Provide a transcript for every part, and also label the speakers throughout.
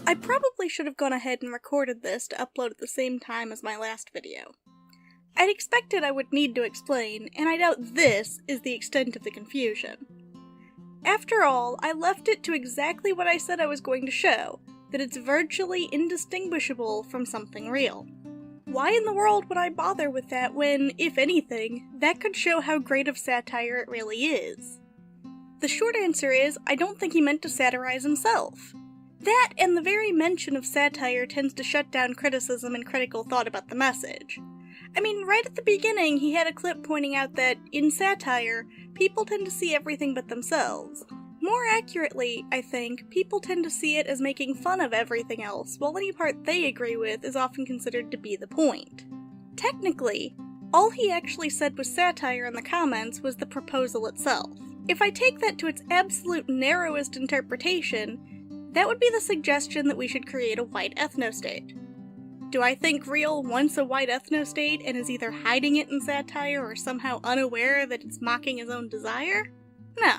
Speaker 1: I probably should have gone ahead and recorded this to upload at the same time as my last video. I'd expected I would need to explain, and I doubt this is the extent of the confusion. After all, I left it to exactly what I said I was going to show, that it's virtually indistinguishable from something real. Why in the world would I bother with that when, if anything, that could show how great of satire it really is? The short answer is, I don't think he meant to satirize himself. That and the very mention of satire tends to shut down criticism and critical thought about the message. I mean, right at the beginning he had a clip pointing out that, in satire, people tend to see everything but themselves. More accurately, I think, people tend to see it as making fun of everything else, while any part they agree with is often considered to be the point. Technically, all he actually said was satire in the comments was the proposal itself. If I take that to its absolute narrowest interpretation, that would be the suggestion that we should create a white ethnostate. Do I think Real wants a white ethnostate and is either hiding it in satire or somehow unaware that it's mocking his own desire? No.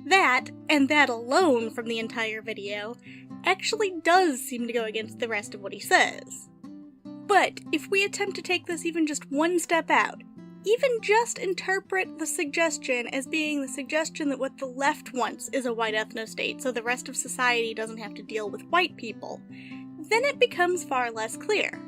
Speaker 1: That, and that alone from the entire video, actually does seem to go against the rest of what he says. But if we attempt to take this even just one step out, even just interpret the suggestion as being the suggestion that what the left wants is a white ethnostate so the rest of society doesn't have to deal with white people, then it becomes far less clear.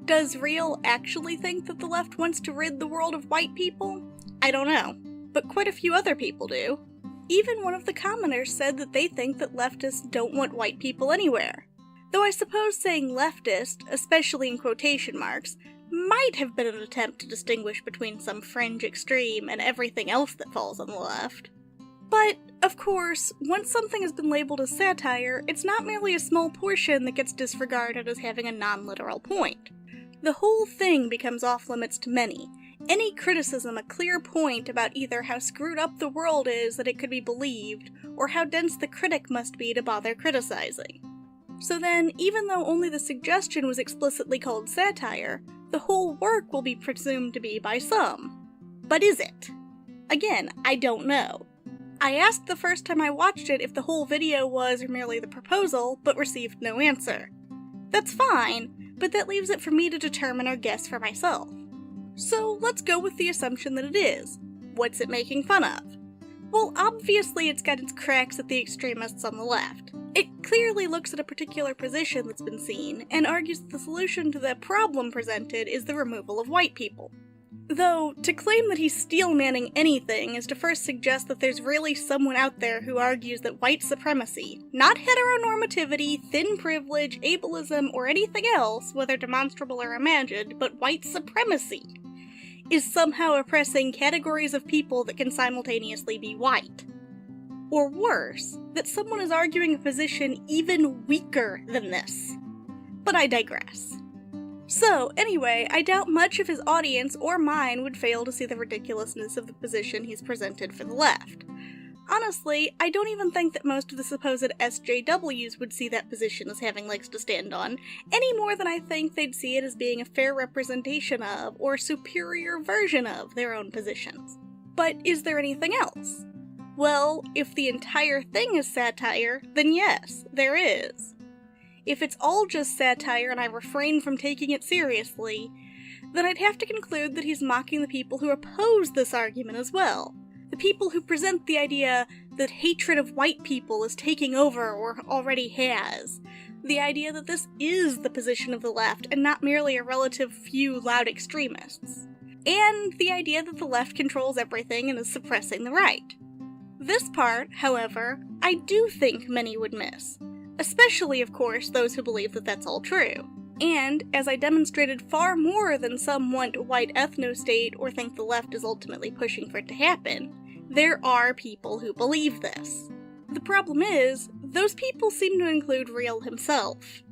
Speaker 1: Does Real actually think that the left wants to rid the world of white people? I don't know, but quite a few other people do. Even one of the commenters said that they think that leftists don't want white people anywhere. Though I suppose saying leftist, especially in quotation marks, might have been an attempt to distinguish between some fringe extreme and everything else that falls on the left. But, of course, once something has been labeled as satire, it's not merely a small portion that gets disregarded as having a non-literal point. The whole thing becomes off-limits to many. Any criticism a clear point about either how screwed up the world is that it could be believed, or how dense the critic must be to bother criticizing. So then, even though only the suggestion was explicitly called satire, the whole work will be presumed to be by some. But is it? Again, I don't know. I asked the first time I watched it if the whole video was or merely the proposal, but received no answer. That's fine, but that leaves it for me to determine or guess for myself. So let's go with the assumption that it is. What's it making fun of? Well, obviously it's got its cracks at the extremists on the left. It clearly looks at a particular position that's been seen, and argues that the solution to the problem presented is the removal of white people. Though, to claim that he's steel-manning anything is to first suggest that there's really someone out there who argues that white supremacy, not heteronormativity, thin privilege, ableism, or anything else, whether demonstrable or imagined, but white supremacy, is somehow oppressing categories of people that can simultaneously be white. Or worse, that someone is arguing a position even weaker than this. But I digress. So, anyway, I doubt much of his audience or mine would fail to see the ridiculousness of the position he's presented for the left. Honestly, I don't even think that most of the supposed SJWs would see that position as having legs to stand on, any more than I think they'd see it as being a fair representation of, or superior version of, their own positions. But is there anything else? Well, if the entire thing is satire, then yes, there is. If it's all just satire and I refrain from taking it seriously, then I'd have to conclude that he's mocking the people who oppose this argument as well. The people who present the idea that hatred of white people is taking over or already has. The idea that this is the position of the left and not merely a relative few loud extremists. And the idea that the left controls everything and is suppressing the right. This part, however, I do think many would miss. Especially, of course, those who believe that that's all true. And, as I demonstrated far more than some want a white ethnostate or think the left is ultimately pushing for it to happen, there are people who believe this. The problem is, those people seem to include Real himself.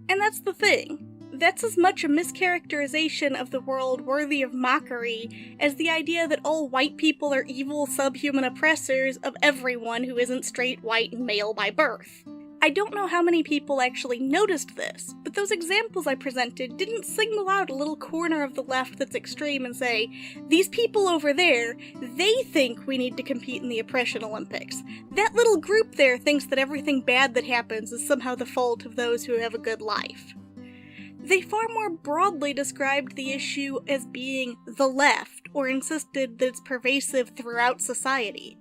Speaker 1: And that's the thing. That's as much a mischaracterization of the world worthy of mockery as the idea that all white people are evil subhuman oppressors of everyone who isn't straight, white, and male by birth. I don't know how many people actually noticed this, but those examples I presented didn't single out a little corner of the left that's extreme and say, these people over there, they think we need to compete in the oppression Olympics. That little group there thinks that everything bad that happens is somehow the fault of those who have a good life. They far more broadly described the issue as being the left, or insisted that it's pervasive throughout society.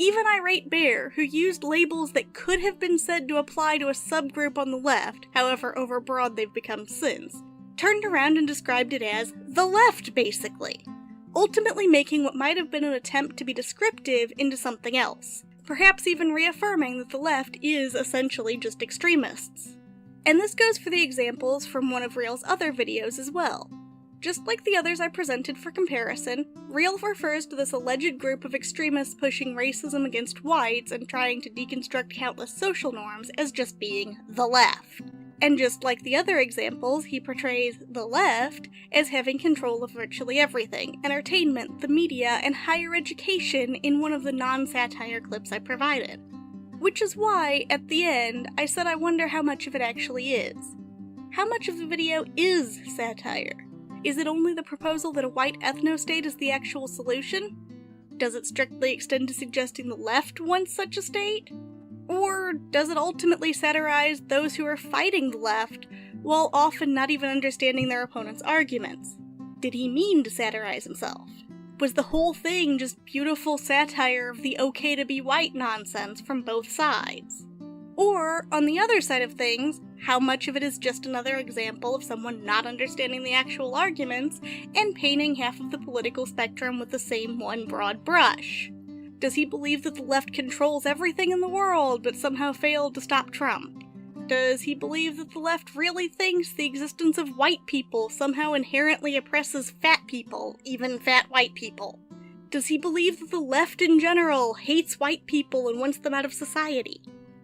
Speaker 1: Even Irate Bear, who used labels that could have been said to apply to a subgroup on the left, however overbroad they've become since, turned around and described it as the left, basically, ultimately making what might have been an attempt to be descriptive into something else, perhaps even reaffirming that the left is essentially just extremists. And this goes for the examples from one of Real's other videos as well. Just like the others I presented for comparison, Real refers to this alleged group of extremists pushing racism against whites and trying to deconstruct countless social norms as just being the left. And just like the other examples, he portrays the left as having control of virtually everything: entertainment, the media, and higher education in one of the non-satire clips I provided. Which is why, at the end, I said I wonder how much of it actually is. How much of the video is satire? Is it only the proposal that a white ethno-state is the actual solution? Does it strictly extend to suggesting the left wants such a state? Or does it ultimately satirize those who are fighting the left, while often not even understanding their opponent's arguments? Did he mean to satirize himself? Was the whole thing just beautiful satire of the okay to be white nonsense from both sides? Or, on the other side of things, how much of it is just another example of someone not understanding the actual arguments and painting half of the political spectrum with the same one broad brush? Does he believe that the left controls everything in the world but somehow failed to stop Trump? Does he believe that the left really thinks the existence of white people somehow inherently oppresses fat people, even fat white people? Does he believe that the left in general hates white people and wants them out of society?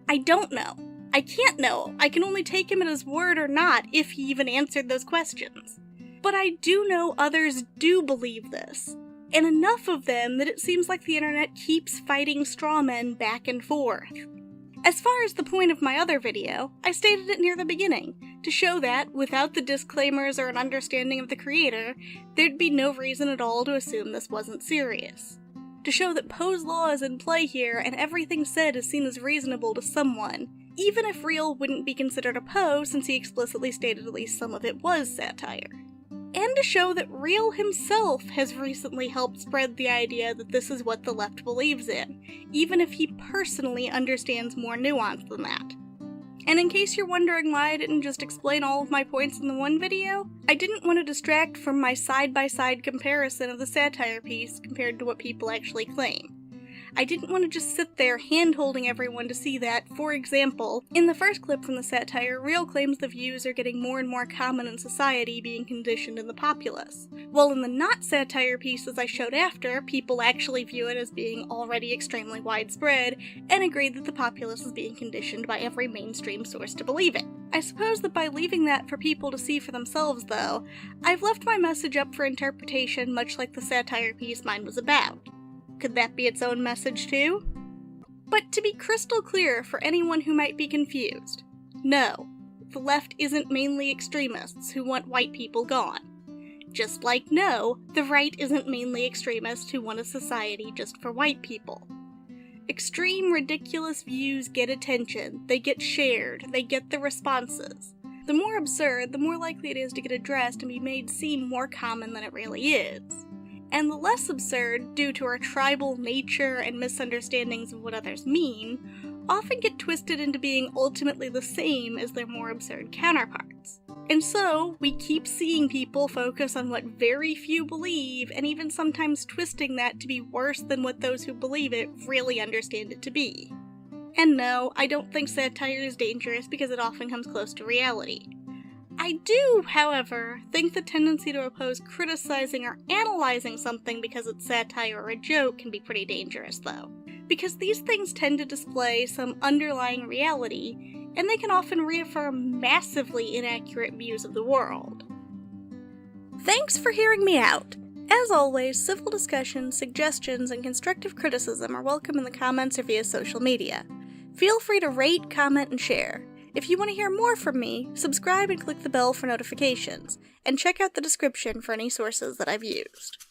Speaker 1: I don't know. I can't know. I can only take him at his word or not, if he even answered those questions. But I do know others do believe this, and enough of them that it seems like the internet keeps fighting straw men back and forth. As far as the point of my other video, I stated it near the beginning, to show that, without the disclaimers or an understanding of the creator, there'd be no reason at all to assume this wasn't serious. To show that Poe's law is in play here and everything said is seen as reasonable to someone, even if Real wouldn't be considered a Poe since he explicitly stated at least some of it was satire. And to show that Real himself has recently helped spread the idea that this is what the left believes in, even if he personally understands more nuance than that. And in case you're wondering why I didn't just explain all of my points in the one video, I didn't want to distract from my side-by-side comparison of the satire piece compared to what people actually claim. I didn't want to just sit there hand-holding everyone to see that, for example, in the first clip from the satire, Real claims the views are getting more and more common in society being conditioned in the populace, while in the not-satire pieces I showed after, people actually view it as being already extremely widespread, and agreed that the populace is being conditioned by every mainstream source to believe it. I suppose that by leaving that for people to see for themselves, though, I've left my message up for interpretation much like the satire piece mine was about. Could that be its own message too? But to be crystal clear for anyone who might be confused, no, the left isn't mainly extremists who want white people gone. Just like no, the right isn't mainly extremists who want a society just for white people. Extreme, ridiculous views get attention, they get shared, they get the responses. The more absurd, the more likely it is to get addressed and be made seem more common than it really is. And the less absurd, due to our tribal nature and misunderstandings of what others mean, often get twisted into being ultimately the same as their more absurd counterparts. And so, we keep seeing people focus on what very few believe, and even sometimes twisting that to be worse than what those who believe it really understand it to be. And no, I don't think satire is dangerous because it often comes close to reality. I do, however, think the tendency to oppose criticizing or analyzing something because it's satire or a joke can be pretty dangerous, though. Because these things tend to display some underlying reality, and they can often reaffirm massively inaccurate views of the world. Thanks for hearing me out. As always, civil discussion, suggestions, and constructive criticism are welcome in the comments or via social media. Feel free to rate, comment, and share. If you want to hear more from me, subscribe and click the bell for notifications, and check out the description for any sources that I've used.